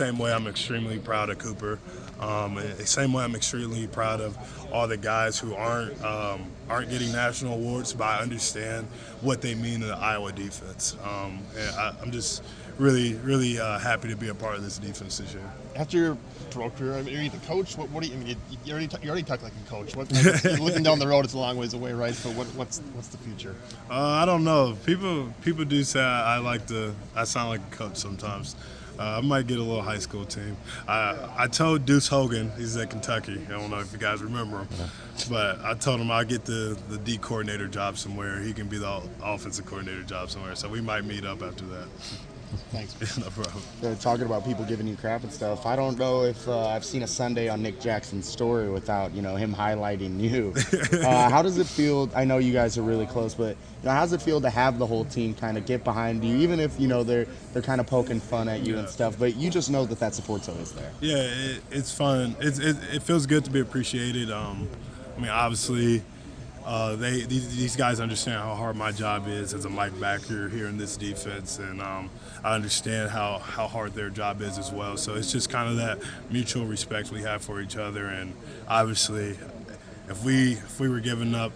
same way I'm extremely proud of Cooper. The same way I'm extremely proud of all the guys who aren't getting national awards, but I understand what they mean to the Iowa defense. I'm just really happy to be a part of this defense this year. After your pro career, I mean, are you the coach? What do you? I mean, you already talk like a coach. You're looking down the road, it's a long ways away, right? But what's the future? I don't know. People do say I sound like a coach sometimes. I might get a little high school team. I told Deuce Hogan, he's at Kentucky. I don't know if you guys remember him, but I told him I'll get the D coordinator job somewhere. He can be the offensive coordinator job somewhere. So we might meet up after that. Thanks. No problem. Talking about people giving you crap and stuff, I don't know if I've seen a Sunday on Nick Jackson's story without him highlighting you. How does it feel? I know you guys are really close, but how does it feel to have the whole team kind of get behind you, even if they're kind of poking fun at you and stuff, but you just know that support's always there. Yeah, it's fun. It feels good to be appreciated. I mean, obviously. These guys understand how hard my job is as a Mike backer here in this defense, and I understand how hard their job is as well. So it's just kind of that mutual respect we have for each other. And obviously, if we were giving up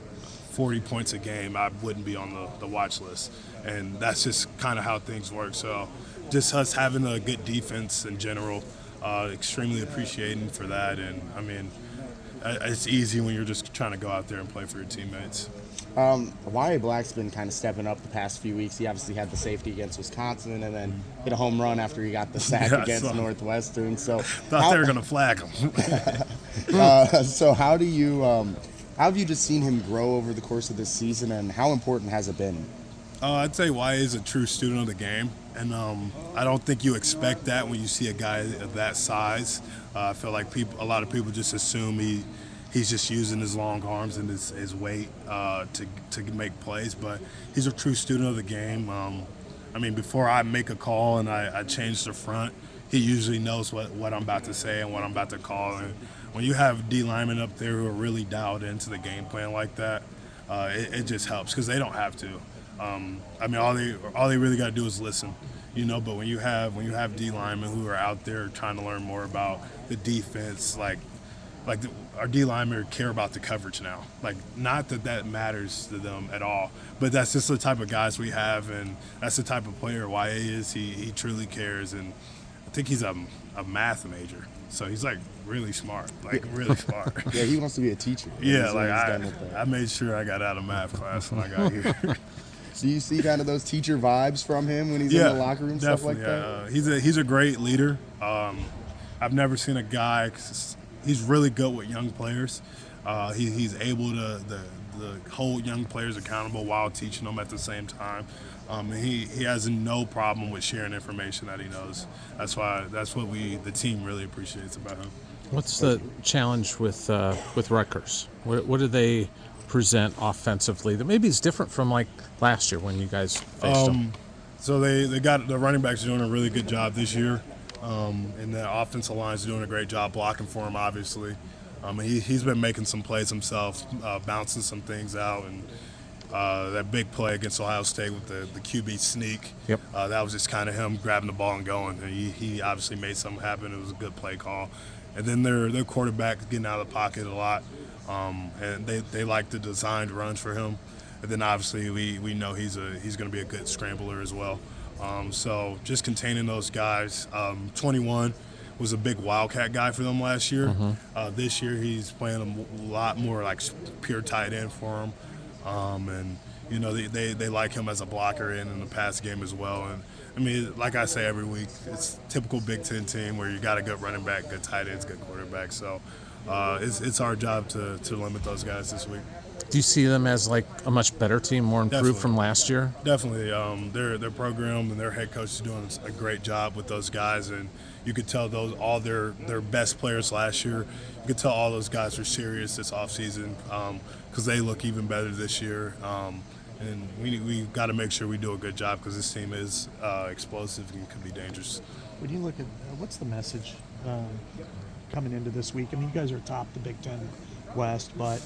40 points a game, I wouldn't be on the watch list. And that's just kind of how things work. So just us having a good defense in general, extremely appreciating for that. And I mean, it's easy when you're just trying to go out there and play for your teammates. Wyatt Black's been kind of stepping up the past few weeks. He obviously had the safety against Wisconsin and then hit a home run after he got the sack against Northwestern. So thought they were going to flag him. So how have you just seen him grow over the course of this season, and how important has it been? I'd say Wyatt is a true student of the game, and I don't think you expect that when you see a guy of that size. I feel like a lot of people just assume he's just using his long arms and his weight to make plays, but he's a true student of the game. I mean, before I make a call and I change the front, he usually knows what I'm about to say and what I'm about to call. And when you have D linemen up there who are really dialed into the game plan like that, it just helps because they don't have to. I mean, all they really got to do is listen, But when you have D linemen who are out there trying to learn more about the defense, our D linemen care about the coverage now. Like, not that matters to them at all, but that's just the type of guys we have, and that's the type of player YA is. He truly cares, and I think he's a math major, so he's really smart, really smart. Yeah, he wants to be a teacher. Yeah, I made sure I got out of math class when I got here. So you see kind of those teacher vibes from him when he's in the locker room, stuff like that? He's a great leader. I've never seen a guy. He's really good with young players. He's able to hold young players accountable while teaching them at the same time. And he has no problem with sharing information that he knows. That's what the team really appreciates about him. What's the challenge with Rutgers? What do they present offensively that maybe is different from last year when you guys faced them? So they got the running backs doing a really good job this year, and the offensive line is doing a great job blocking for him. Obviously, he's been making some plays himself, bouncing some things out, and that big play against Ohio State with the QB sneak. Yep. That was just kind of him grabbing the ball and going. And he obviously made something happen. It was a good play call. And then their quarterback getting out of the pocket a lot. And they like the designed runs for him. And then obviously we know he's going to be a good scrambler as well. So just containing those guys. 21 was a big wildcat guy for them last year. Mm-hmm. This year he's playing a lot more pure tight end for him. And they like him as a blocker and in the pass game as well. And I mean, like I say every week, it's typical Big Ten team where you got a good running back, good tight ends, good quarterback. So it's our job to limit those guys this week. Do you see them as a much better team, more improved from last year? Definitely. Their program and their head coach is doing a great job with those guys, and you could tell all their best players last year. You could tell all those guys are serious this offseason because they look even better this year. And we got to make sure we do a good job because this team is explosive and could be dangerous. When you look at what's the message coming into this week? I mean, you guys are atop the Big Ten West, but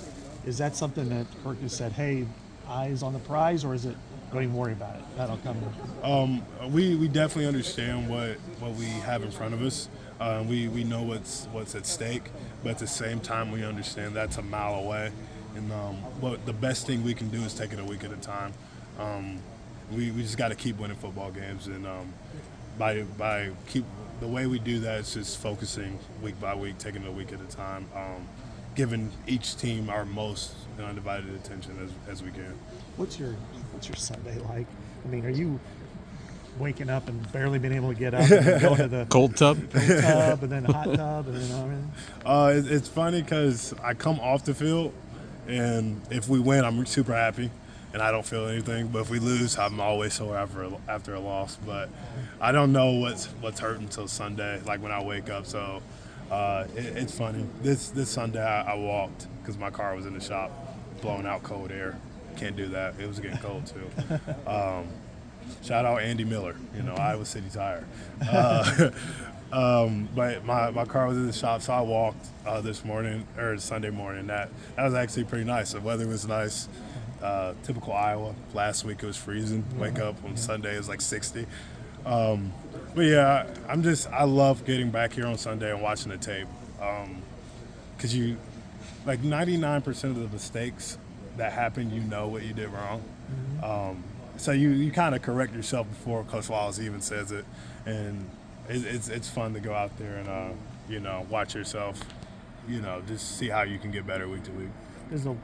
is that something that Kirk has said, hey, eyes on the prize, or is it don't even worry about it. That'll come. We definitely understand what we have in front of us. We know what's at stake, but at the same time, we understand that's a mile away. And what the best thing we can do is take it a week at a time. We just got to keep winning football games, and by keep the way we do that is just focusing week by week, taking it a week at a time, giving each team our most undivided attention as we can. What's your Sunday like? I mean, are you waking up and barely being able to get up and going to the Cold tub. tub and then hot tub and then everything? It's funny because I come off the field, and if we win, I'm super happy, and I don't feel anything. But if we lose, I'm always sore after a loss. But I don't know what's hurting until Sunday, like when I wake up. So it's funny. This Sunday I walked because my car was in the shop, blowing out cold air. Can't do that. It was getting cold too. Shout out Andy Miller, Iowa City Tire. But my car was in the shop, so I walked this morning, or Sunday morning. That was actually pretty nice. The weather was nice. Typical Iowa. Last week it was freezing. Wake up on Sunday, it was like 60. But yeah, I love getting back here on Sunday and watching the tape. Because 99% of the mistakes that happen, what you did wrong. So you kind of correct yourself before Coach Wallace even says it, and it's fun to go out there and watch yourself, just see how you can get better week to week. There's a